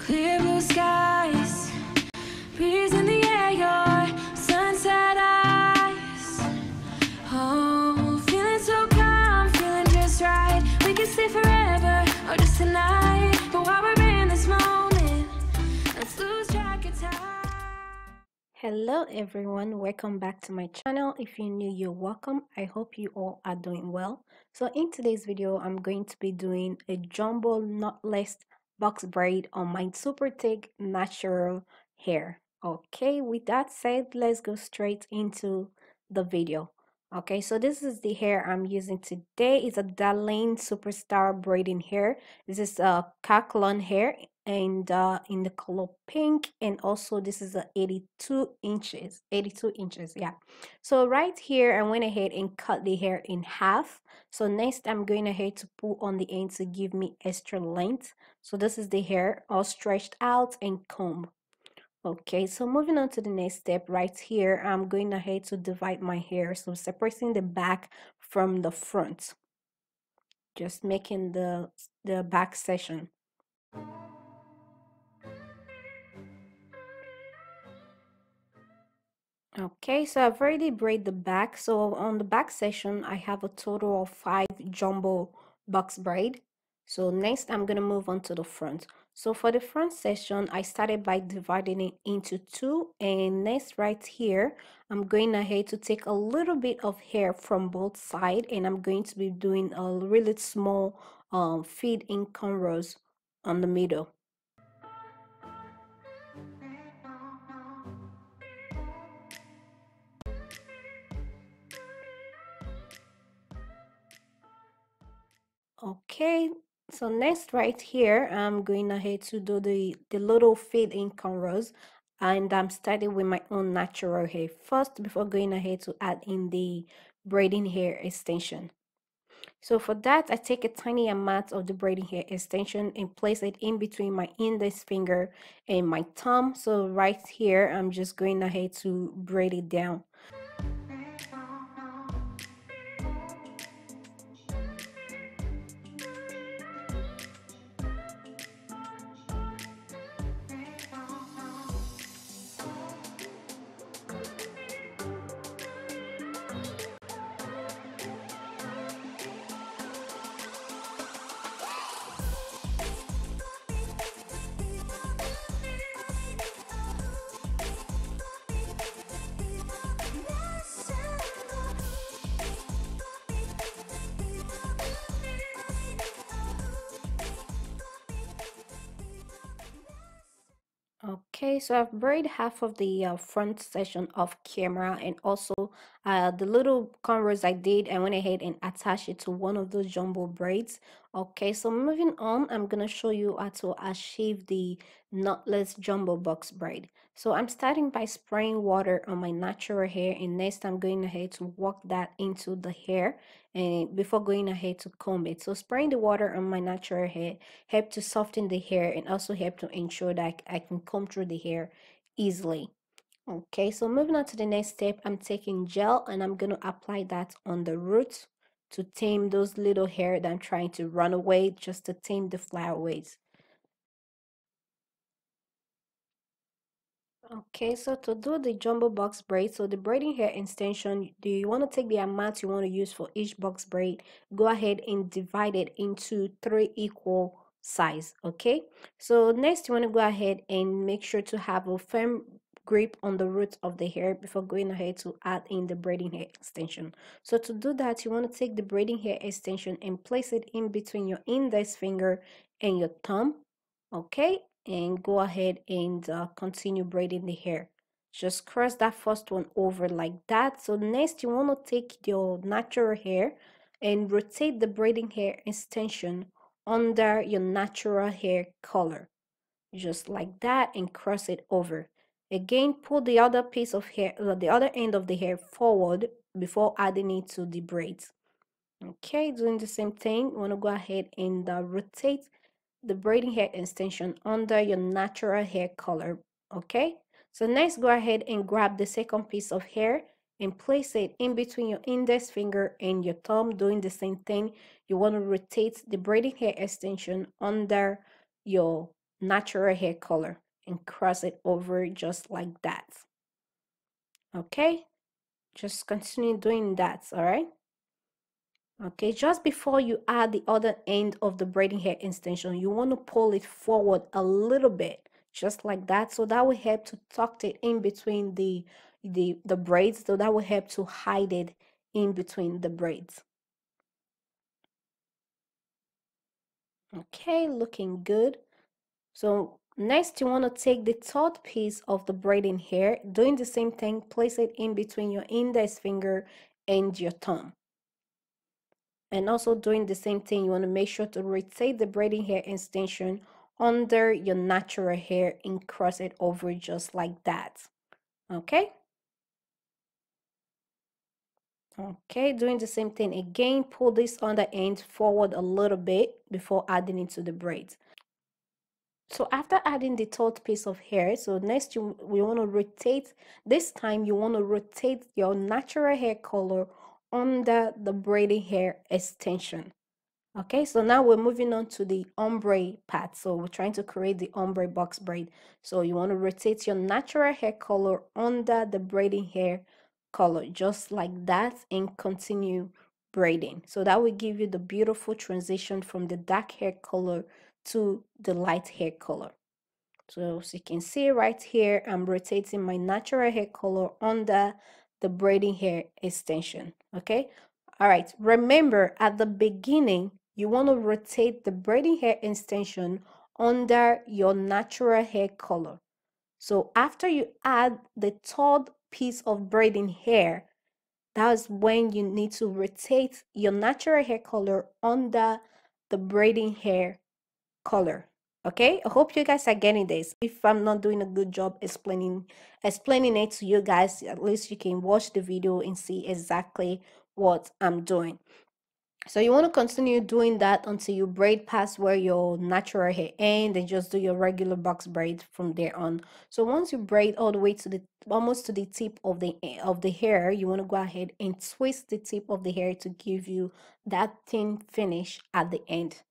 Clear blue skies, breeze in the air, your sunset eyes. Oh, feeling so calm, feeling just right. We can stay forever or just tonight. But while we're in this moment, let's lose track of time. Hello everyone, welcome back to my channel. If you're new, you're welcome. I hope you all are doing well. So in today's video, I'm going to be doing a jumbo knotless box braid on my super thick natural hair. Okay, with that said, let's go straight into the video. Okay, so this is the hair I'm using today. It's a Darlene Superstar braiding hair. This is a Kaklon hair and in the color pink, and also this is a 82 inches, yeah. So right here I went ahead and cut the hair in half. So next I'm going ahead to pull on the end to give me extra length. So this is the hair all stretched out and comb. Okay, so moving on to the next step. Right here I'm going ahead to divide my hair, so separating the back from the front, just making the back section. Okay, so I've already braided the back. So on the back section, I have a total of 5 jumbo box braid. So next, I'm going to move on to the front. So for the front section, I started by dividing it into 2. And next right here, I'm going ahead to take a little bit of hair from both sides. And I'm going to be doing a really small feed in cornrows on the middle. Okay, so next right here, I'm going ahead to do the little fade in cornrows, and I'm starting with my own natural hair first before going ahead to add in the braiding hair extension. So for that, I take a tiny amount of the braiding hair extension and place it in between my index finger and my thumb. So right here, I'm just going ahead to braid it down. Okay, so I've braided half of the front section off camera, and also the little cornrows I did, I went ahead and attached it to one of those jumbo braids. Okay, so moving on, I'm gonna show you how to achieve the knotless jumbo box braid. So I'm starting by spraying water on my natural hair, and next I'm going ahead to work that into the hair and before going ahead to comb it. So spraying the water on my natural hair help to soften the hair and also help to ensure that I can comb through the hair easily. Okay, so moving on to the next step, I'm taking gel and I'm going to apply that on the roots to tame those little hair that I'm trying to run away, just to tame the flyaways. Okay, so to do the jumbo box braid, so the braiding hair extension, do you want to take the amount you want to use for each box braid? Go ahead and divide it into 3 equal size. Okay, so next you want to go ahead and make sure to have a firm grip on the roots of the hair before going ahead to add in the braiding hair extension. So to do that, you want to take the braiding hair extension and place it in between your index finger and your thumb. Okay, and go ahead and continue braiding the hair. Just cross that first one over like that. So next you want to take your natural hair and rotate the braiding hair extension under your natural hair color, just like that, and cross it over. Again, pull the other piece of hair, the other end of the hair forward before adding it to the braids. Okay, doing the same thing. You want to go ahead and rotate the braiding hair extension under your natural hair color. Okay, so next go ahead and grab the second piece of hair and place it in between your index finger and your thumb. Doing the same thing, you want to rotate the braiding hair extension under your natural hair color and cross it over just like that. Okay, just continue doing that. All right. Okay, just before you add the other end of the braiding hair extension, you want to pull it forward a little bit, just like that. So that will help to tuck it in between the braids. So that will help to hide it in between the braids. Okay, looking good. So next you want to take the third piece of the braiding hair, doing the same thing, place it in between your index finger and your thumb. And also doing the same thing, you want to make sure to rotate the braiding hair extension under your natural hair and cross it over just like that. Okay. Okay, doing the same thing again, pull this on the end forward a little bit before adding it to the braids. So after adding the third piece of hair, so next we want to rotate. This time you want to rotate your natural hair color under the braiding hair extension. Okay, so now we're moving on to the ombre part. So we're trying to create the ombre box braid. So you want to rotate your natural hair color under the braiding hair color just like that and continue braiding. So that will give you the beautiful transition from the dark hair color to the light hair color. So as you can see right here, I'm rotating my natural hair color under the braiding hair extension. Okay. All right. Remember, at the beginning, you want to rotate the braiding hair extension under your natural hair color. So after you add the third piece of braiding hair, that's when you need to rotate your natural hair color under the braiding hair color. Okay, I hope you guys are getting this. If I'm not doing a good job explaining it to you guys, at least you can watch the video and see exactly what I'm doing. So you want to continue doing that until you braid past where your natural hair ends and just do your regular box braid from there on. So once you braid all the way to the almost to the tip of the hair, you want to go ahead and twist the tip of the hair to give you that thin finish at the end.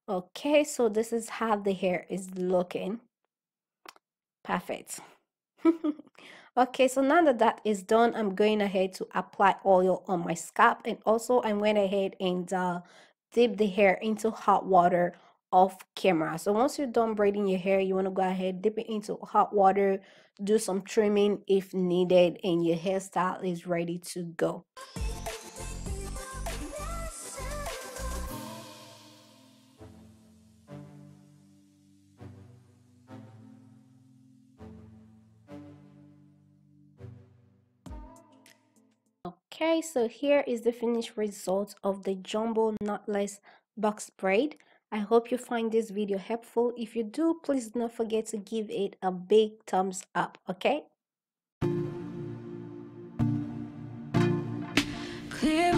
Okay, so this is how the hair is looking. Perfect. Okay, so now that that is done, I'm going ahead to apply oil on my scalp, and also I went ahead and dip the hair into hot water off camera. So once you're done braiding your hair, you want to go ahead, dip it into hot water, do some trimming if needed, and your hairstyle is ready to go. Okay, so here is the finished result of the jumbo knotless box braid. I hope you find this video helpful. If you do, please do not forget to give it a big thumbs up, okay? Clear